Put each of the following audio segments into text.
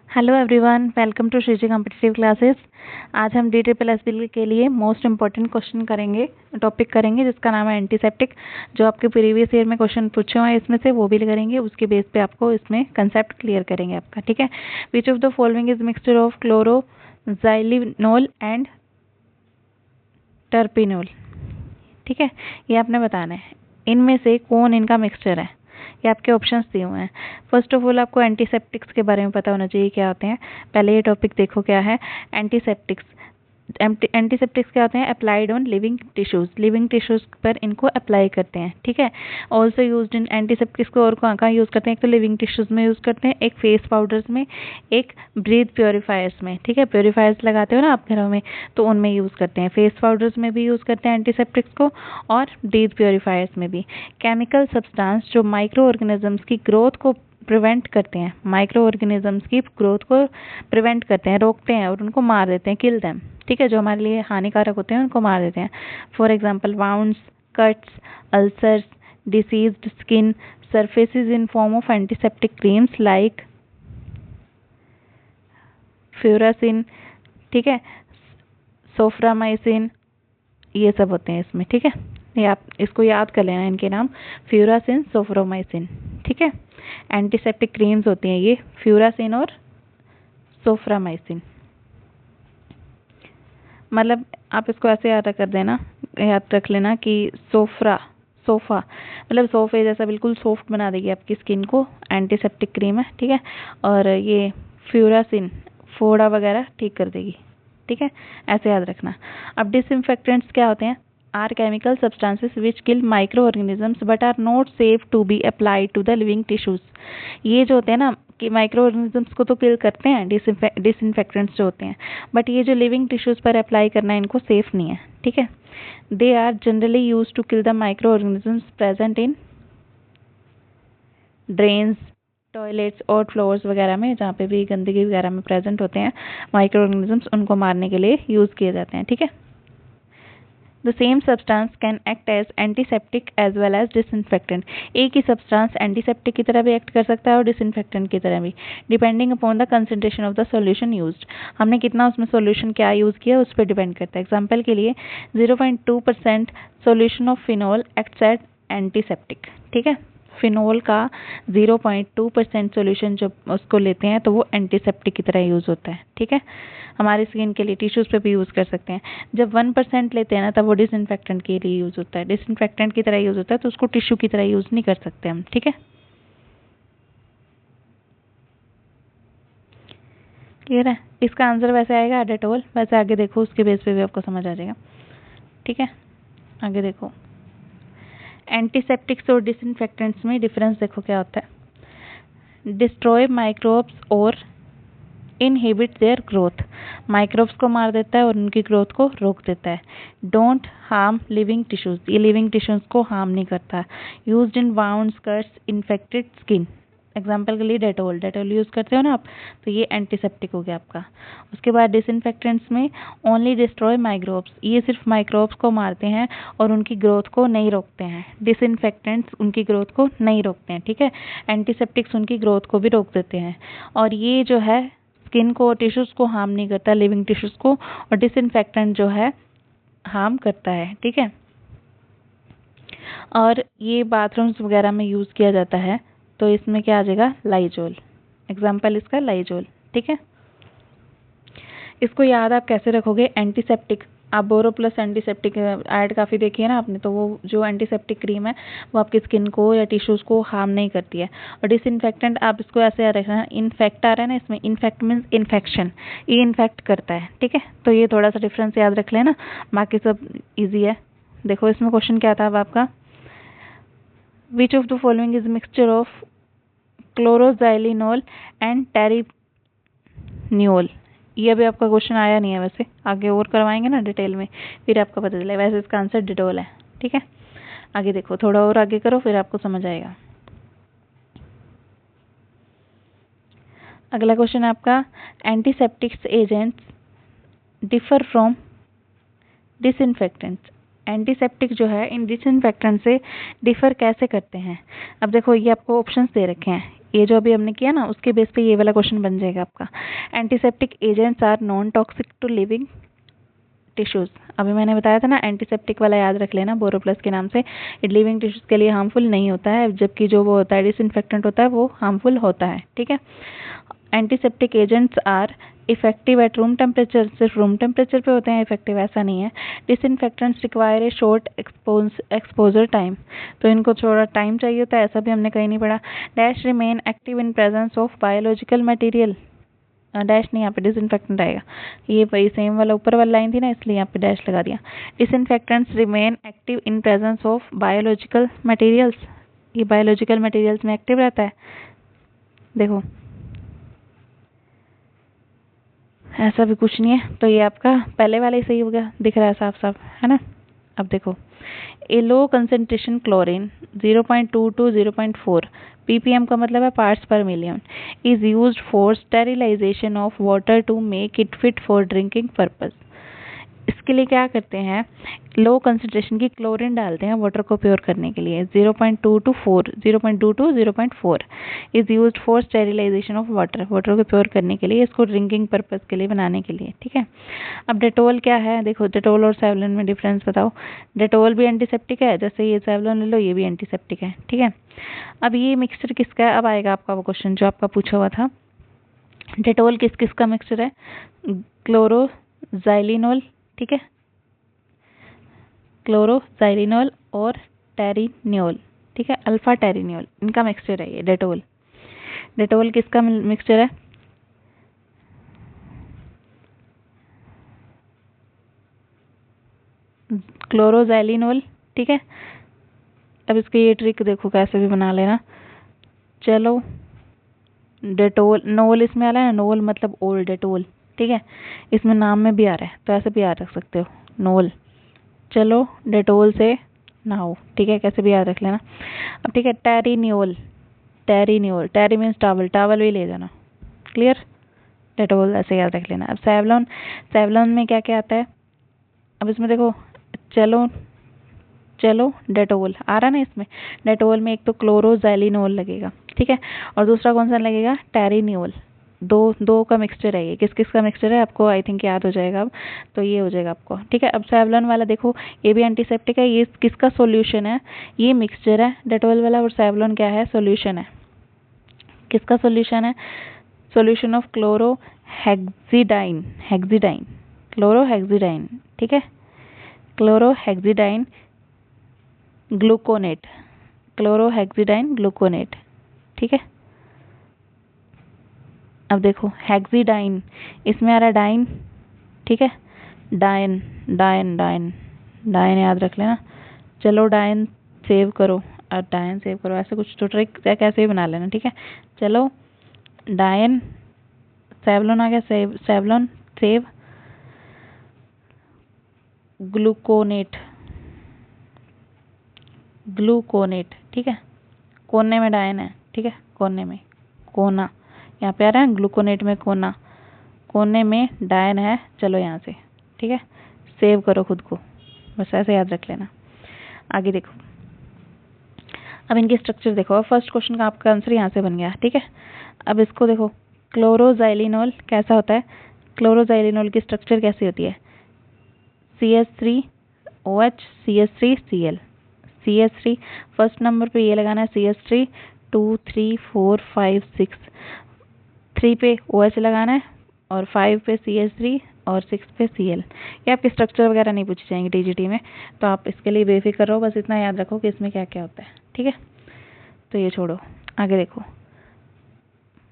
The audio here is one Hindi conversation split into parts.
Hello everyone, welcome to Shreeji competitive classes. आज हम DSSS के लिए मोस्ट इम्पॉर्टेंट क्वेश्चन टॉपिक करेंगे जिसका नाम है एंटीसेप्टिक। जो आपके प्रीवियस ईयर में क्वेश्चन पूछे हुए हैं इसमें से वो भी करेंगे, उसके बेस पे आपको इसमें कंसेप्ट क्लियर करेंगे आपका, ठीक है। Which of the following is mixture of chloroxylenol and terpineol, ठीक है, ये आपने बताना है। इनमें से कौन इनका मिक्सचर है, ये आपके ऑप्शंस दिए हुए हैं। फर्स्ट ऑफ ऑल आपको एंटीसेप्टिक्स के बारे में पता होना चाहिए क्या होते हैं। पहले ये टॉपिक देखो क्या है एंटीसेप्टिक्स। एंटीसेप्टिक्स क्या होते हैं? अप्लाइड ऑन लिविंग टिश्यूज पर इनको अप्लाई करते हैं, ठीक है। ऑल्सो यूज्ड इन एंटीसेप्टिक्स को और कहाँ यूज़ करते हैं? एक तो लिविंग टिश्यूज में यूज़ करते हैं, एक फेस पाउडर्स में, एक ब्रीथ प्योरीफायर्स में, ठीक है। प्योरीफायर्स लगाते हो ना आप घरों में, तो उनमें यूज़ करते हैं। फेस पाउडर्स में भी यूज़ करते हैं एंटीसेप्टिक्स को, और ब्रीथ प्योरीफायर्स में भी। केमिकल सब्सटेंस जो माइक्रो ऑर्गेनिजम्स की ग्रोथ को प्रिवेंट करते हैं, माइक्रो ऑर्गेनिजम्स की ग्रोथ को प्रिवेंट करते हैं, रोकते हैं और उनको मार देते हैं, किल देम, ठीक है। जो हमारे लिए हानिकारक होते हैं उनको मार देते हैं। For example wounds, cuts, ulcers, deceased skin surfaces in form of antiseptic creams like फ्यूरासिन, ठीक है, सोफ्रामाइसिन, ये सब होते हैं इसमें, ठीक है। ये आप इसको याद कर लेना, इनके नाम फ्यूरासिन, सोफ्रामाइसिन, ठीक है। एंटीसेप्टिक क्रीम्स होती हैं ये फ्यूरासिन और सोफ्रामाइसिन। मतलब आप इसको ऐसे याद कर देना, याद रख लेना कि सोफा मतलब सोफे जैसा बिल्कुल सॉफ्ट बना देगी आपकी स्किन को, एंटीसेप्टिक क्रीम है, ठीक है। और ये फ्यूरासिन फोड़ा वगैरह ठीक कर देगी, ठीक है, ऐसे याद रखना। अब डिसइंफेक्टेंट्स क्या होते हैं? Are chemical substances which kill micro organisms but are not safe to be applied to the living tissues. ये जो होते हैं ना कि माइक्रो ऑर्गेनिजम्स को तो किल करते हैं डिसइंफेक्टेंट्स जो होते हैं, बट ये जो लिविंग टिश्यूज पर अप्लाई करना है इनको सेफ नहीं है, ठीक है। They are generally use to kill the micro organisms present in drains, toilets और फ्लोर्स वगैरह में, जहाँ पे भी गंदगी वगैरह में प्रेजेंट होते हैं माइक्रो ऑर्गेनिजम्स, उनको मारने के लिए यूज किए जाते हैं, ठीक है। The same substance can act as antiseptic as well as disinfectant. एक ही सब्सटेंस एंटीसेप्टिक की तरह भी एक्ट कर सकता है और डिसइंफेक्टेंट की तरह भी, depending upon the concentration of the solution used. हमने कितना उसमें सॉल्यूशन क्या यूज किया उस पर डिपेंड करता है। एग्जाम्पल के लिए 0.2% solution of phenol acts as antiseptic, ठीक है। फिनोल का 0.2% सोल्यूशन जब उसको लेते हैं तो वो एंटीसेप्टिक की तरह यूज होता है, ठीक है। हमारी स्किन के लिए टिश्यूज पे भी यूज कर सकते हैं। जब 1% लेते हैं ना तब वो डिसइंफेक्टेंट के लिए यूज होता है, डिसइंफेक्टेंट की तरह यूज होता है, तो उसको टिश्यू की तरह यूज नहीं कर सकते हम, ठीक है। क्लियर है? इसका आंसर वैसे आएगा डेटोल। वैसे आगे देखो, उसके बेस पे भी आपको समझ आ जाएगा, ठीक है। आगे देखो, एंटीसेप्टिक्स और डिसइंफेक्टेंट्स में डिफरेंस देखो क्या होता है। डिस्ट्रॉय माइक्रोब्स और इनहिबिट देयर ग्रोथ, माइक्रोब्स को मार देता है और उनकी ग्रोथ को रोक देता है। डोंट हार्म लिविंग टिश्यूज, ये लिविंग टिश्यूज को हार्म नहीं करता। Used in wounds, cuts, infected skin. Example के लिए डेटोल यूज़ करते हो ना आप, तो ये एंटीसेप्टिक हो गया आपका। उसके बाद डिसइंफेक्टेंट्स में ओनली डिस्ट्रॉय माइक्रोब्स, ये सिर्फ माइक्रोब्स को मारते हैं और उनकी ग्रोथ को नहीं रोकते हैं। डिसइंफेक्टेंट्स उनकी ग्रोथ को नहीं रोकते हैं, ठीक है। एंटीसेप्टिक्स उनकी ग्रोथ को भी रोक देते हैं। और ये जो है स्किन को, टिश्यूज को हार्म नहीं करता, लिविंग टिश्यूज को, और डिसइंफेक्टेंट जो है हार्म करता है, ठीक है। और ये बाथरूम्स वगैरह में यूज़ किया जाता है, तो इसमें क्या आ जाएगा? लाइजोल। एग्जाम्पल इसका लाइजोल, ठीक है। इसको याद आप कैसे रखोगे? एंटीसेप्टिक, आप बोरो प्लस एंटीसेप्टिक ऐड काफ़ी देखी है ना आपने, तो वो जो एंटीसेप्टिक क्रीम है वो आपकी स्किन को या टिश्यूज़ को हार्म नहीं करती है। और डिसइंफेक्टेंट आप इसको ऐसे याद रखना, इन्फेक्ट आ रहा है ना इसमें, इन्फेक्ट मीन्स इन्फेक्शन, ये इन्फेक्ट करता है, ठीक है। तो ये थोड़ा सा डिफरेंस याद रख लेना, बाकी सब ईजी है। देखो इसमें क्वेश्चन क्या था अब आपका, which of the following is mixture of chloroxylenol and terpineol. ये अभी आपका क्वेश्चन आया नहीं है, वैसे आगे और करवाएंगे ना डिटेल में, फिर आपको पता चलेगा। वैसे इसका आंसर डिटोल है, ठीक है। आगे देखो, थोड़ा और आगे करो फिर आपको समझ आएगा। अगला क्वेश्चन है आपका, antiseptics agents differ from disinfectants. Antiseptic जो है इन डिसइंफेक्टेंट से डिफर कैसे करते हैं? अब देखो ये आपको ऑप्शंस दे रखे हैं, ये जो अभी हमने किया ना उसके बेस पे ये वाला क्वेश्चन बन जाएगा आपका। Antiseptic agents are non toxic to living tissues. अभी मैंने बताया था ना, एंटीसेप्टिक वाला याद रख लेना बोरोप्लस के नाम से। लिविंग टिश्यूज के लिए हार्मफुल नहीं होता है, जबकि जो वो होता है डिसइंफेक्टेंट होता है वो हार्मफुल होता है। ठीक है, antiseptic agents are effective at room temperature. सिर्फ रूम टेम्परेचर पे होते हैं इफेक्टिव, ऐसा नहीं है। Disinfectants require a short exposure time. तो इनको थोड़ा टाइम चाहिए होता है, ऐसा भी हमने कहीं नहीं पढ़ा। Dash remain active in presence of biological material. Dash नहीं, यहाँ पे डिसइंफेक्टेंट आएगा। ये वही सेम वाला ऊपर वाला लाइन थी ना, इसलिए यहाँ पे डैश लगा दिया। Disinfectants remain active in presence of biological materials. ये बायोलॉजिकल मटेरियल्स में एक्टिव रहता है। देखो ऐसा भी कुछ नहीं है, तो ये आपका पहले वाला ही सही हो गया, दिख रहा है साफ साफ, है ना। अब देखो, a low concentration chlorine 0.2 to 0.4 ppm का मतलब है parts per million is used for sterilisation of water to make it fit for drinking purpose. इसके लिए क्या करते हैं, लो कंसेंट्रेशन की क्लोरीन डालते हैं वाटर को प्योर करने के लिए। 0.2 to 0.4 is used for sterilisation of water, water को प्योर करने के लिए, इसको ड्रिंकिंग पर्पस के लिए बनाने के लिए। ठीक है, अब डेटोल क्या है, देखो डेटोल और सेवलॉन में डिफरेंस बताओ। डेटोल भी एंटीसेप्टिक है, जैसे ये सेवलॉन ले लो, ये भी एंटीसेप्टिक है। ठीक है, अब ये मिक्सचर किसका है, अब आएगा आपका वो क्वेश्चन जो आपका पूछा हुआ था। डेटोल किस किस का मिक्सचर है, क्लोरोजाइलिनोल, ठीक है, क्लोरोजाइलिनोल और टेरिनियोल, ठीक है, अल्फा टेरिनियोल, इनका मिक्सचर है ये डेटोल। डेटोल किसका मिक्सचर है, क्लोरोजाइलिनोल। ठीक है, अब इसकी ये ट्रिक देखो कैसे भी बना लेना। चलो, डेटोल, नोल इसमें आ रहा है, नोल मतलब ओल्ड डेटोल। ठीक है, इसमें नाम में भी आ रहा है, तो ऐसे भी याद रख सकते हो, नोल। चलो, डेटोल से नहाओ, ठीक है, कैसे भी याद रख लेना। अब ठीक है, टेरिनियोल, टेरिनियोल, टेरी मीन्स टावल, टावल भी ले जाना, क्लियर। डेटोल ऐसे याद रख लेना। अब सेवलॉन, सेवलॉन में क्या क्या आता है, अब इसमें देखो, चलो चलो डेटोल आ रहा ना इसमें, डेटोल में एक तो क्लोरोजाइलिनोल लगेगा, ठीक है, और दूसरा कौन सा लगेगा, टेरिनियोल। दो का मिक्सचर है ये, किस किस का मिक्सचर है आपको आई थिंक याद हो जाएगा अब, तो ये हो जाएगा आपको। ठीक है, अब सेवलॉन वाला देखो, ये भी एंटीसेप्टिक है, ये किसका सॉल्यूशन है, ये मिक्सचर है डेटोल वाला, और सेवलॉन क्या है, सॉल्यूशन है। किसका सॉल्यूशन है, सॉल्यूशन ऑफ क्लोरोहेक्सिडाइन, हेक्सिडाइन, क्लोरोहेक्सिडाइन, ठीक है, क्लोरोहेक्सिडाइन ग्लूकोनेट, क्लोरोहेक्सिडाइन ग्लूकोनेट। ठीक है, अब देखो हेक्सिडाइन, इसमें आ रहा है डाइन, ठीक है, डाइन डाइन डाइन डाइन याद रख लेना। चलो डाइन सेव करो, और डाइन सेव करो, ऐसे कुछ तो ट्रिक कैसे भी बना लेना। ठीक है, चलो डाइन, सेवलॉन आ गया, सेवलॉन सेव ग्लूकोनेट, ग्लूकोनेट, ठीक है, कोने में डायन है, ठीक है, कोने में, कोना, यहाँ पे आ रहा है ग्लूकोनेट में कोना, कोने में डायन है। चलो यहाँ से, ठीक है, सेव करो खुद को, बस ऐसे याद रख लेना। आगे देखो, अब इनकी स्ट्रक्चर देखो, अब फर्स्ट क्वेश्चन का आपका आंसर यहाँ से बन गया। ठीक है, अब इसको देखो, क्लोरोजाइलिनोल कैसा होता है, क्लोरोजाइलिनोल की स्ट्रक्चर कैसी होती है, CH3OH CH3Cl, CH3 first number पे ये लगाना है, CH3 2 3 4 5 6, 3 पे OH लगाना है, और 5 पे CH3, और 6 पे Cl। ये आपके स्ट्रक्चर वगैरह नहीं पूछे जाएंगे TGT में, तो आप इसके लिए बेफिक्र रहो, बस इतना याद रखो कि इसमें क्या क्या होता है। ठीक है, तो ये छोड़ो, आगे देखो,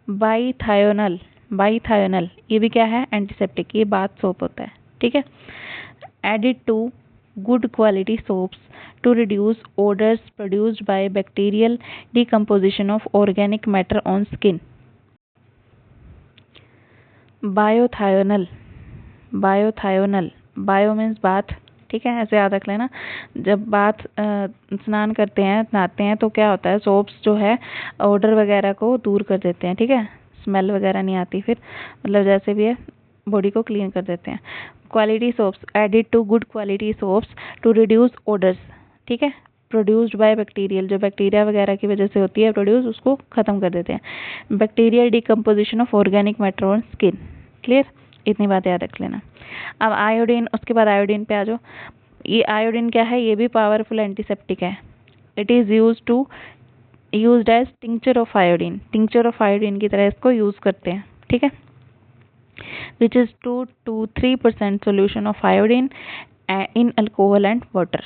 बाईथायोनल, बाईथायोनल ये भी क्या है, एंटीसेप्टिक, ये बाथ सोप होता है। ठीक है, added to good quality soaps to reduce odors produced by bacterial decomposition of organic matter on skin. Bithionol, bithionol, bio means bath, ठीक है, ऐसे याद रख लेना। जब बाथ स्नान करते हैं, नहाते हैं, तो क्या होता है, सोप्स जो है ओडर वगैरह को दूर कर देते हैं, ठीक है, स्मेल वगैरह नहीं आती, फिर मतलब जैसे भी है बॉडी को क्लीन कर देते हैं। Quality soaps, added to good quality soaps to reduce odours, ठीक है, प्रोड्यूस्ड बाय बैक्टीरियल, जो बैक्टीरिया वगैरह की वजह से होती है प्रोड्यूस, उसको खत्म कर देते हैं। Bacterial decomposition of organic matter on skin. Clear, इतनी बात याद रख लेना। अब आयोडीन, उसके बाद आयोडीन पे आ जाओ। ये आयोडीन क्या है, ये भी पावरफुल एंटीसेप्टिक है। It is used as tincture of iodine, tincture of iodine की तरह इसको यूज करते हैं। ठीक है, which is 2 to 3% solution of iodine in alcohol and water.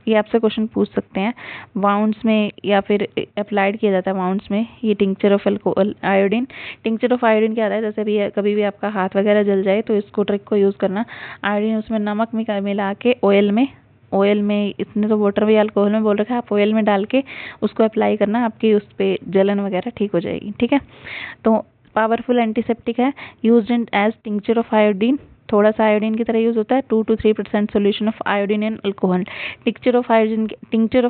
ये आपसे क्वेश्चन पूछ सकते हैं वाउंड्स में, या फिर अप्लाइड किया जाता है वाउंड्स में ये tincture of alcohol iodine. Tincture of iodine क्या आता है, जैसे भी कभी भी आपका हाथ वगैरह जल जाए तो इसको ट्रिक को यूज़ करना। आयोडीन उसमें नमक मिला के ऑयल में इसने तो वाटर भी अल्कोहल में बोल रखा है, आप ऑयल में डाल के उसको अप्लाई करना, आपकी उस पर जलन वगैरह ठीक हो जाएगी। ठीक है, तो पावरफुल एंटीसेप्टिक है, used in as tincture of iodine, थोड़ा सा आयोडीन की तरह यूज होता है। 2 to 3% solution of iodine in alcohol. Tincture of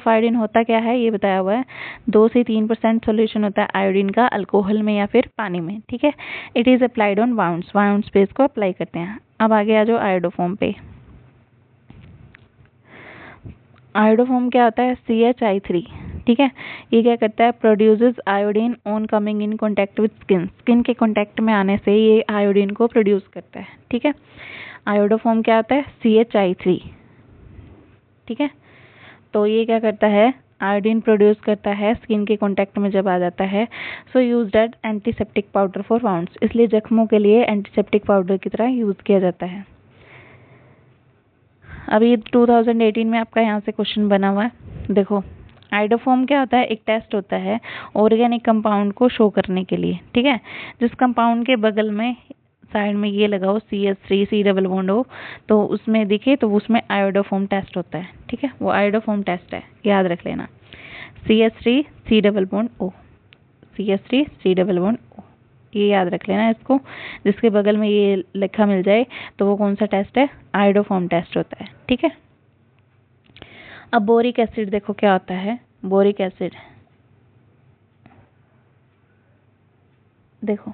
iodine होता क्या है ये बताया हुआ है, 2 से 3% सोल्यूशन होता है आयोडीन का अल्कोहल में या फिर पानी में। ठीक है, it is applied on wounds पे इसको अप्लाई करते हैं। अब आगे आ जाओ आयोडोफोम पे। आयोडोफोम क्या होता है, CHI3। ठीक है, ये क्या करता है, produces iodine on coming in contact with skin, skin के कांटेक्ट में आने से ये आयोडीन को प्रोड्यूस करता है। ठीक है, आयोडोफोम क्या होता है, CHI3। ठीक है, तो ये क्या करता है, आयोडीन प्रोड्यूस करता है स्किन के कांटेक्ट में जब आ जाता है। So used as antiseptic powder for wounds, इसलिए जख्मों के लिए एंटीसेप्टिक पाउडर की तरह यूज किया जाता है। अभी 2018 में आपका यहाँ से क्वेश्चन बना हुआ है, देखो। आयोडोफोम क्या होता है, एक टेस्ट होता है ऑर्गेनिक कंपाउंड को शो करने के लिए। ठीक है, जिस कंपाउंड के बगल में साइड में ये लगाओ CH3 C डबल बॉन्ड हो, तो उसमें दिखे तो उसमें आयोडोफोम टेस्ट होता है। ठीक है, वो आयोडोफोम टेस्ट है, याद रख लेना। CH3 C double bond O, CH3 C double bond O, ये याद रख लेना इसको। जिसके बगल में ये लिखा मिल जाए तो वो कौन सा टेस्ट है, आयोडोफोम टेस्ट होता है। ठीक है, अब बोरिक एसिड देखो क्या होता है। बोरिक एसिड देखो,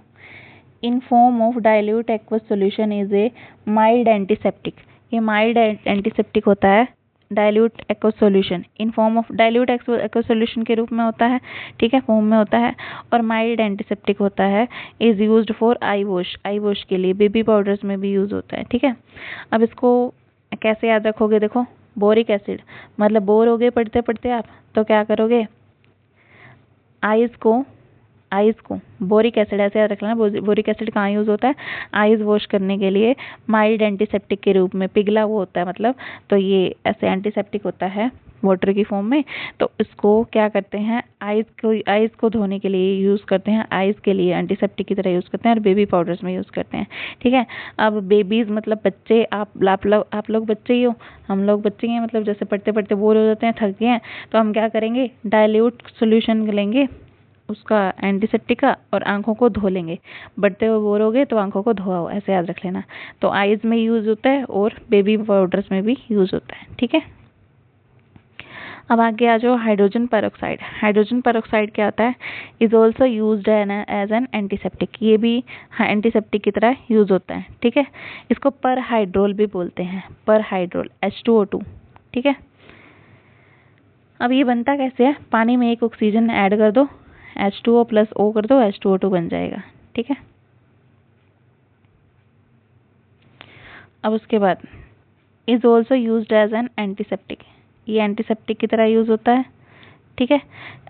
in form of dilute aqueous solution is a mild antiseptic. ये माइल्ड एंटीसेप्टिक होता है dilute aqueous solution, in form of dilute aqueous solution के रूप में होता है। ठीक है, फॉर्म में होता है, और माइल्ड एंटीसेप्टिक होता है। Is used for I wash के लिए, बेबी पाउडर्स में भी यूज होता है। ठीक है, अब इसको कैसे याद रखोगे, देखो बोरिक एसिड मतलब बोर हो गए पढ़ते पढ़ते आप, तो क्या करोगे, आइज को बोरिक एसिड ऐसे याद रख लेना। बोरिक एसिड कहाँ यूज होता है, आइज वॉश करने के लिए, माइल्ड एंटीसेप्टिक के रूप में, पिघला वो होता है मतलब, तो ये ऐसे एंटीसेप्टिक होता है वाटर की फॉर्म में। तो इसको क्या करते हैं, आइज को धोने के लिए यूज करते हैं, आइज के लिए एंटीसेप्टिक की तरह यूज करते हैं, और बेबी पाउडर्स में यूज करते हैं। ठीक है, अब बेबीज मतलब बच्चे, आप लोग बच्चे ही हो, हम लोग बच्चे ही हैं, मतलब जैसे पढ़ते पढ़ते बोर हो जाते हैं, थक गए हैं, तो हम क्या करेंगे, डाइल्यूट सोल्यूशन लेंगे उसका एंटीसेप्टिक का, और आंखों को धो लेंगे। बढ़ते हुए बोर हो गए तो आंखों को धोआओ, ऐसे याद रख लेना। तो आईज में यूज होता है और बेबी पाउडर्स में भी यूज होता है। ठीक है, अब आगे आ जाओ हाइड्रोजन पेरोक्साइड। हाइड्रोजन पेरोक्साइड क्या होता है, is also used as an antiseptic, ये भी एंटीसेप्टिक की तरह यूज होता है। ठीक है, इसको पर हाइड्रोल भी बोलते हैं, पर हाइड्रोल H2O2। ठीक है, अब ये बनता कैसे है, पानी में एक ऑक्सीजन ऐड कर दो, H2O प्लस O कर दो, H2O2 बन जाएगा। ठीक है, अब उसके बाद is also used as an antiseptic, ये एंटीसेप्टिक की तरह यूज होता है। ठीक है,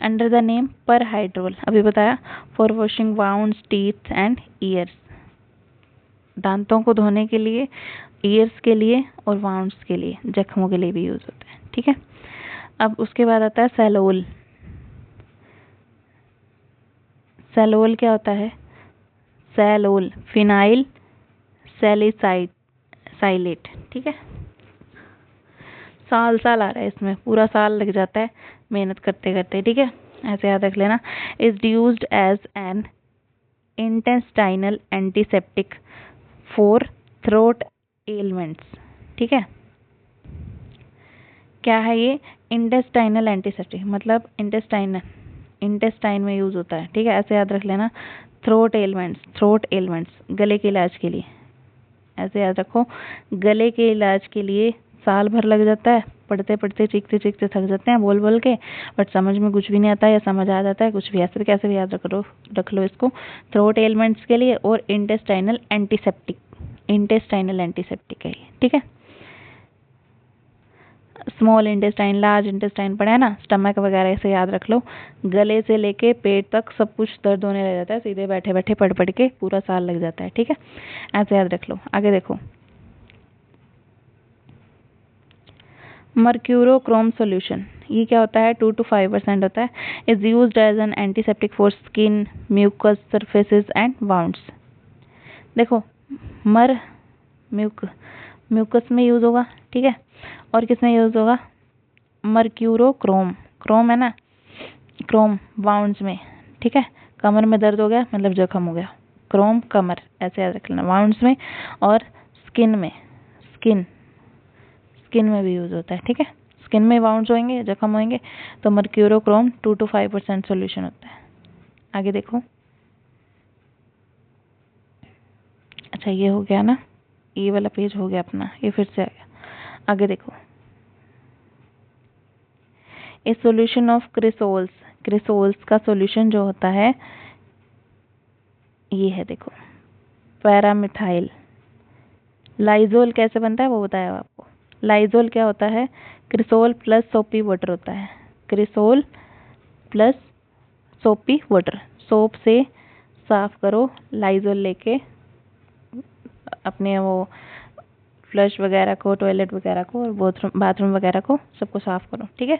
अंडर द नेम पर हाइड्रोल, अभी बताया, for washing wounds, teeth and years, दांतों को धोने के लिए, ईयर्स के लिए और वाउंड्स के लिए, जख्मों के लिए भी यूज होता है। ठीक है, अब उसके बाद आता है सैलोल। सैलोल क्या होता है, सैलोल फिनाइल सैलिसाइलेट। ठीक है, साल आ रहा है इसमें, पूरा साल लग जाता है मेहनत करते करते। ठीक है, ऐसे याद रख लेना। Is used as an intestinal antiseptic for throat ailments. ठीक है, क्या है ये, इंटेस्टाइनल एंटीसेप्टिक मतलब इंटेस्टाइन में यूज होता है। ठीक है, ऐसे याद रख लेना। थ्रोट एलिमेंट्स गले के इलाज के लिए, ऐसे याद रखो, गले के इलाज के लिए साल भर लग जाता है, पढ़ते पढ़ते चीखते चीखते थक जाते हैं बोल बोल के, बट समझ में कुछ भी नहीं आता, या समझ आ जाता है कुछ भी, ऐसे कैसे भी याद रख लो इसको। थ्रोट एलिमेंट्स के लिए और इंटेस्टाइनल एंटीसेप्टिक है ये, ठीक है। स्मॉल इंटेस्टाइन, लार्ज इंटेस्टाइन पढ़ा है ना, स्टमक वगैरह से याद रख लो। गले से लेके पेट तक सब कुछ दर्द होने लग जाता है, सीधे बैठे बैठे पढ़ पढ़ के पूरा साल लग जाता है, ठीक है, ऐसे याद रख लो। आगे देखो, मर्क्यूरोक्रोम सॉल्यूशन, ये क्या होता है, 2 to 5% होता है। Is used as an antiseptic for skin, mucus surfaces and wounds. देखो म्यूकस में यूज होगा, ठीक है, और किस में यूज होगा, मर्क्यूरोक्रोम, क्रोम है ना, क्रोम वाउंड्स में, ठीक है। कमर में दर्द हो गया मतलब जख्म हो गया, क्रोम कमर, ऐसे याद रख लेना, वाउंड्स में और स्किन में, स्किन में भी यूज होता है, ठीक है। स्किन में वाउंड्स होंगे, जख्म होंगे, तो मर्क्यूरोक्रोम 2 to 5% सॉल्यूशन होता है। आगे देखो, अच्छा ये हो गया ना, ये वाला पेज हो गया अपना, ये फिर से आ गया। आगे देखो, ए सॉल्यूशन ऑफ क्रिसोल्स का सॉल्यूशन जो होता है ये है, देखो, पैरामिथाइल। लाइजोल कैसे बनता है वो बताया आपको। लाइजोल क्या होता है, क्रिसोल प्लस सोपी वाटर होता है, क्रिसोल प्लस सोपी वाटर। सोप से साफ करो, लाइजोल लेके अपने वो फ्लश वगैरह को, टॉयलेट वगैरह को और बाथरूम वगैरह को सबको साफ करो, ठीक है।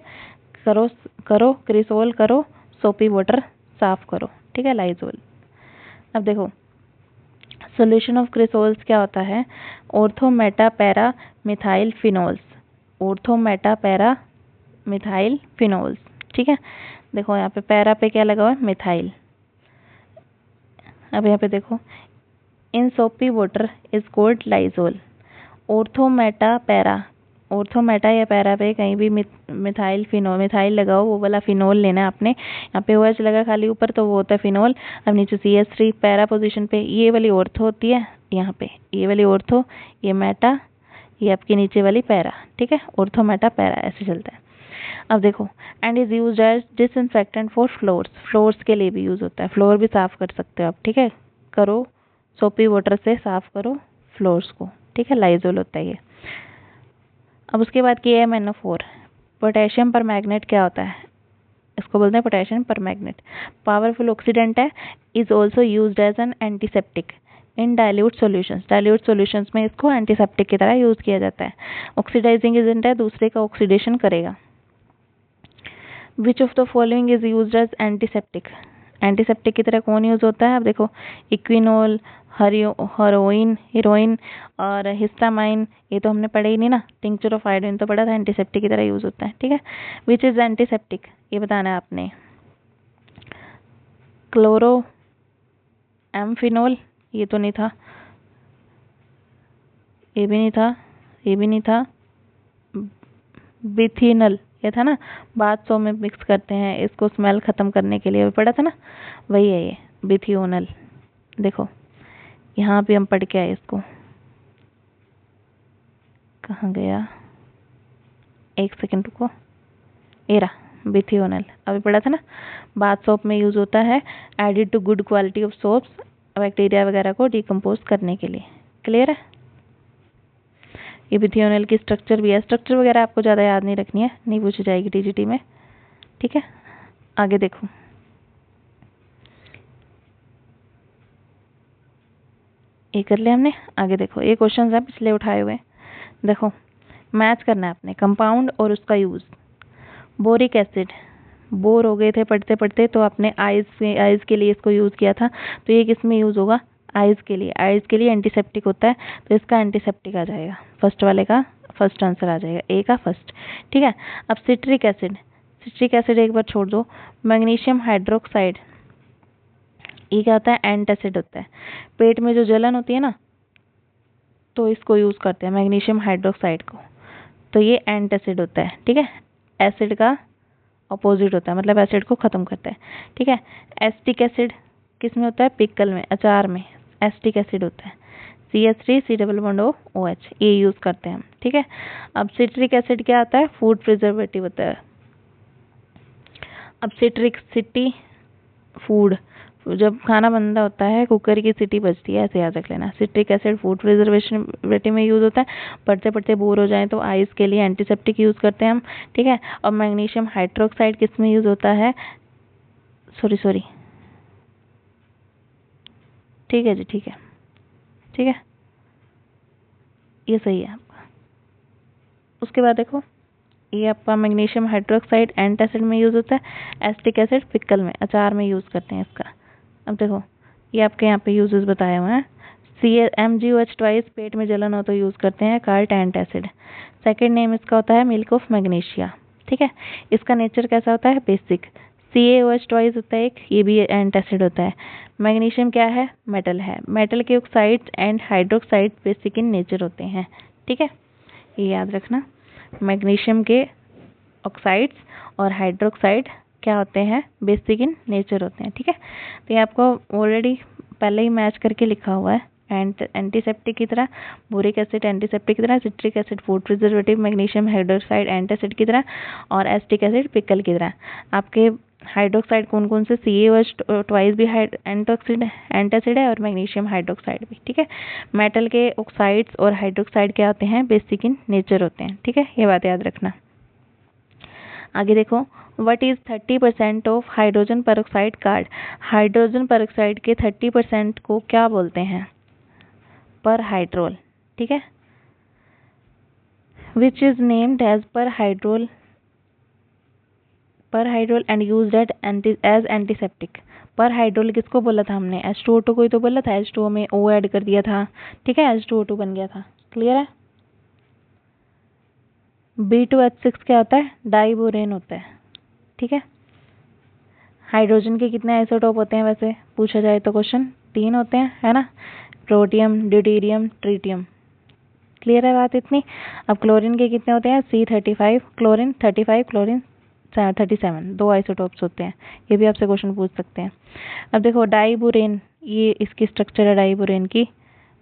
करो क्रिसोल, करो सोपी वाटर, साफ करो, ठीक है, लाइजोल। अब देखो, सॉल्यूशन ऑफ क्रिसोल्स क्या होता है, ortho meta para methyl phenols, ortho meta para methyl phenols, ठीक है। देखो यहाँ पे पैरा पे क्या लगा हुआ है, मिथाइल। अब यहाँ पे देखो, इन सोपी water is called Lizol. Ortho meta para, ortho meta या पैरा पे कहीं भी मिथाइल लगाओ, वो वाला फिनोल लेना है आपने। यहाँ पे OH लगा खाली ऊपर तो वो होता है फिनोल। अब नीचे CH3 पैरा पोजीशन पे, ये वाली ऑर्थो होती है, यहाँ पे ये वाली ऑर्थो, ये मेटा, ये आपकी नीचे वाली पैरा, ठीक है, ऑर्थोमेटा पैरा, ऐसे चलता है। अब देखो, and is used as disinfectant for floors के लिए भी यूज होता है, फ्लोर भी साफ कर सकते हो आप, ठीक है। करो सोपी वाटर से साफ करो फ्लोर्स को, ठीक है, लाइजोल होता है ये। अब उसके बाद KMnO4, पोटेशियम पर मैग्नेट क्या होता है, इसको बोलते हैं potassium permanganate. Powerful oxidant है, is also used as an antiseptic in dilute solutions. Dilute solutions में इसको एंटीसेप्टिक की तरह यूज किया जाता है। ऑक्सीडाइजिंग एजेंट है, दूसरे का ऑक्सीडेशन करेगा। Which of the following is used as antiseptic, antiseptic की तरह कौन यूज होता है, अब देखो, इक्विनोल, हीरोइन और हिस्टामाइन, ये तो हमने पढ़े ही नहीं ना। टिंक्चर ऑफ आयोडीन तो पढ़ा था, एंटीसेप्टिक की तरह यूज होता है, ठीक है। विच इज एंटीसेप्टिक, ये बताना है आपने। क्लोरो एम्फिनोल, ये तो नहीं था, ये भी नहीं था, ये भी नहीं था। बिथिनल, ये था ना, बाथ सो में मिक्स करते हैं इसको स्मेल खत्म करने के लिए, पढ़ा था ना, वही है ये बिथियोनल। देखो यहाँ भी हम पढ़ के आए इसको, कहाँ गया, एक सेकंड रुको, एरा बिथियोनल, अभी पढ़ा था ना। बाथ सोप में यूज होता है, added to good quality of soaps, bacteria वगैरह को डिकम्पोज करने के लिए। क्लियर है। ये बिथियोनल की स्ट्रक्चर भी है, स्ट्रक्चर वगैरह आपको ज़्यादा याद नहीं रखनी है, नहीं पूछी जाएगी TGT में, ठीक है। आगे देखो, ये कर लिया हमने। आगे देखो, ये क्वेश्चन है पिछले उठाए हुए, देखो मैच करना है आपने कंपाउंड और उसका यूज। बोरिक एसिड, बोर हो गए थे पढ़ते पढ़ते तो आपने आइज के लिए इसको यूज किया था, तो ये किस में यूज होगा, आइज के लिए। आइज के लिए एंटीसेप्टिक होता है, तो इसका एंटीसेप्टिक आ जाएगा, फर्स्ट वाले का फर्स्ट आंसर आ जाएगा, ए का फर्स्ट, ठीक है। अब सिट्रिक एसिड एक बार छोड़ दो। मैग्नीशियम हाइड्रोक्साइड, ये क्या होता है, एंटासिड होता है। पेट में जो जलन होती है ना, तो इसको यूज करते हैं मैग्नीशियम हाइड्रोक्साइड को, तो ये एंटासिड होता है, ठीक है। एसिड का अपोजिट होता है, मतलब एसिड को खत्म करता है, ठीक है। एसिटिक एसिड किस में होता है, पिकल में, अचार में एसिटिक एसिड होता है। CH3 C double bond OH, ये यूज़ करते हैं हम, ठीक है। अब सिट्रिक एसिड क्या होता है? फूड प्रिजर्वेटिव होता है। अब सिट्रिक सिटी फूड, जब खाना बन रहा होता है कुकर की सीटी बजती है, ऐसे याद रख लेना। सिट्रिक एसिड फूड प्रिजर्वेटिव में यूज़ होता है। पढ़ते पढ़ते बोर हो जाए तो आइस के लिए एंटीसेप्टिक यूज़ करते हैं हम, ठीक है। और मैग्नीशियम हाइड्रोक्साइड किस में यूज़ होता है? सॉरी, ठीक है जी, ठीक है, ठीक है, ये सही है आपका। उसके बाद देखो, ये आपका मैग्नीशियम हाइड्रोक्साइड एंटासिड में यूज़ होता है। एसिटिक एसिड पिकल में, अचार में यूज़ करते हैं इसका। अब देखो, ये आपके यहाँ पे यूजेस बताए हुए हैं। MgOH ट्वाइस, पेट में जलन हो तो यूज़ करते हैं कार्ट एंटासिड। सेकेंड नेम इसका होता है मिल्क ऑफ मैग्नीशिया, ठीक है। इसका नेचर कैसा होता है? बेसिक। CaOH ट्वाइस होता है एक, ये भी एंटासिड होता है। मैग्नीशियम क्या है? मेटल है। मेटल के oxides and hydroxide basic in nature होते हैं, ठीक है, ये याद रखना। मैग्नीशियम के ऑक्साइड्स और हाइड्रोक्साइड क्या होते हैं? बेसिक इन नेचर होते हैं, ठीक है। तो ये आपको ऑलरेडी पहले ही मैच करके लिखा हुआ है। एंटीसेप्टिक की तरह, बोरिक एसिड एंटीसेप्टिक की तरह, citric acid food preservative, magnesium hydroxide antacid की तरह, और एसिटिक एसिड पिकल की तरह। आपके हाइड्रोक्साइड कौन कौन से? CaOH ट्वाइस भी एंटासिड है और मैग्नीशियम हाइड्रोक्साइड भी, ठीक है। मेटल के ऑक्साइड्स और हाइड्रोक्साइड क्या होते हैं? बेसिक इन नेचर होते हैं, ठीक है, ये बात याद रखना। आगे देखो, what is 30% of hydrogen peroxide card? Hydrogen peroxide के 30% को क्या बोलते हैं? पर हाइड्रोल, ठीक है। Which is named as perhydrol and used as antiseptic. Perhydrol किसको बोला था हमने? H2O2 को ही तो बोला था। H2O में O ऐड कर दिया था, ठीक है, H2O2 बन गया था। क्लियर है? B2H6 क्या होता है? डाइबोरेन होता है, ठीक है। हाइड्रोजन के कितने आइसोटोप होते हैं वैसे पूछा जाए तो क्वेश्चन? 3 होते हैं, है ना, प्रोटियम, ड्यूटेरियम, ट्रिटियम। क्लियर है बात इतनी? अब क्लोरीन के कितने होते हैं? C35 क्लोरीन, 35 क्लोरीन, 37, 2 आइसोटोप्स होते हैं। ये भी आपसे क्वेश्चन पूछ सकते हैं। अब देखो, डाइबोरेन, ये इसकी स्ट्रक्चर है डाइबोरेन की।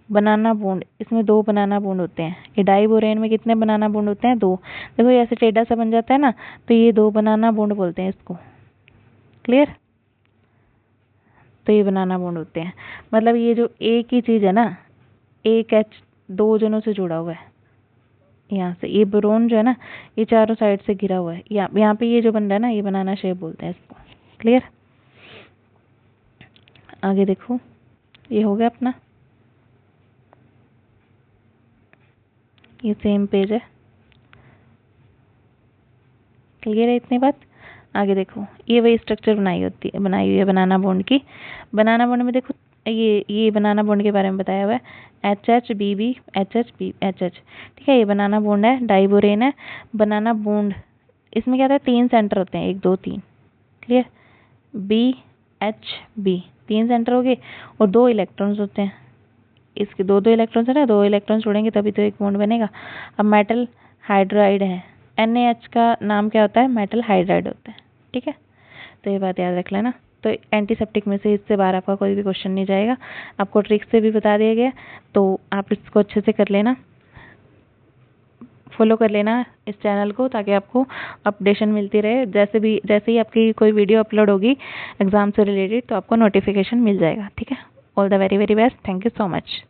बनाना बॉन्ड, इसमें 2 बनाना बॉन्ड होते हैं। ये डाइबोरेन में कितने बनाना बॉन्ड होते हैं? 2। देखो ये ऐसे टेढ़ा सा बन जाता है ना, तो ये 2 बनाना बॉन्ड बोलते हैं इसको। क्लियर? तो ये बनाना बॉन्ड होते हैं। मतलब ये जो एक ही चीज है ना, एक H 2 जनों से जुड़ा हुआ है। यहाँ से ये बोरोन जो है ना, ये चारों साइड से घिरा हुआ है। यहाँ पे ये जो बन रहा है ना, ये बनाना शेप बोलते हैं इसको। क्लियर? आगे देखो, ये हो गया अपना, ये सेम पेज है। क्लियर है इतनी बात? आगे देखो, ये वही स्ट्रक्चर बनाई हुई है बनाना बॉन्ड की। बनाना बॉन्ड में देखो, ये बनाना बॉन्ड के बारे में बताया हुआ है। HHBB HHBHH, ठीक है, ये बनाना बॉन्ड है, डाइबोरेन है। बनाना बॉन्ड, इसमें क्या होता है? 3 सेंटर होते हैं, 1 2 3। क्लियर? BHB, 3 सेंटर हो गए और 2 इलेक्ट्रॉन्स होते हैं। इसके 2 इलेक्ट्रॉन्स है ना, 2 इलेक्ट्रॉन्स जोड़ेंगे तभी तो एक बॉन्ड बनेगा। अब मेटल हाइड्राइड है, NaH का नाम क्या होता है? मेटल हाइड्राइड होता है, ठीक है। तो ये बात याद रख लेना। तो एंटीसेप्टिक में से इससे बाहर आपका कोई भी क्वेश्चन नहीं जाएगा। आपको ट्रिक से भी बता दिया गया, तो आप इसको अच्छे से कर लेना, फॉलो कर लेना इस चैनल को, ताकि आपको अपडेशन मिलती रहे। जैसे ही आपकी कोई वीडियो अपलोड होगी एग्जाम से रिलेटेड, तो आपको नोटिफिकेशन मिल जाएगा, ठीक है। All the very very best, thank you so much.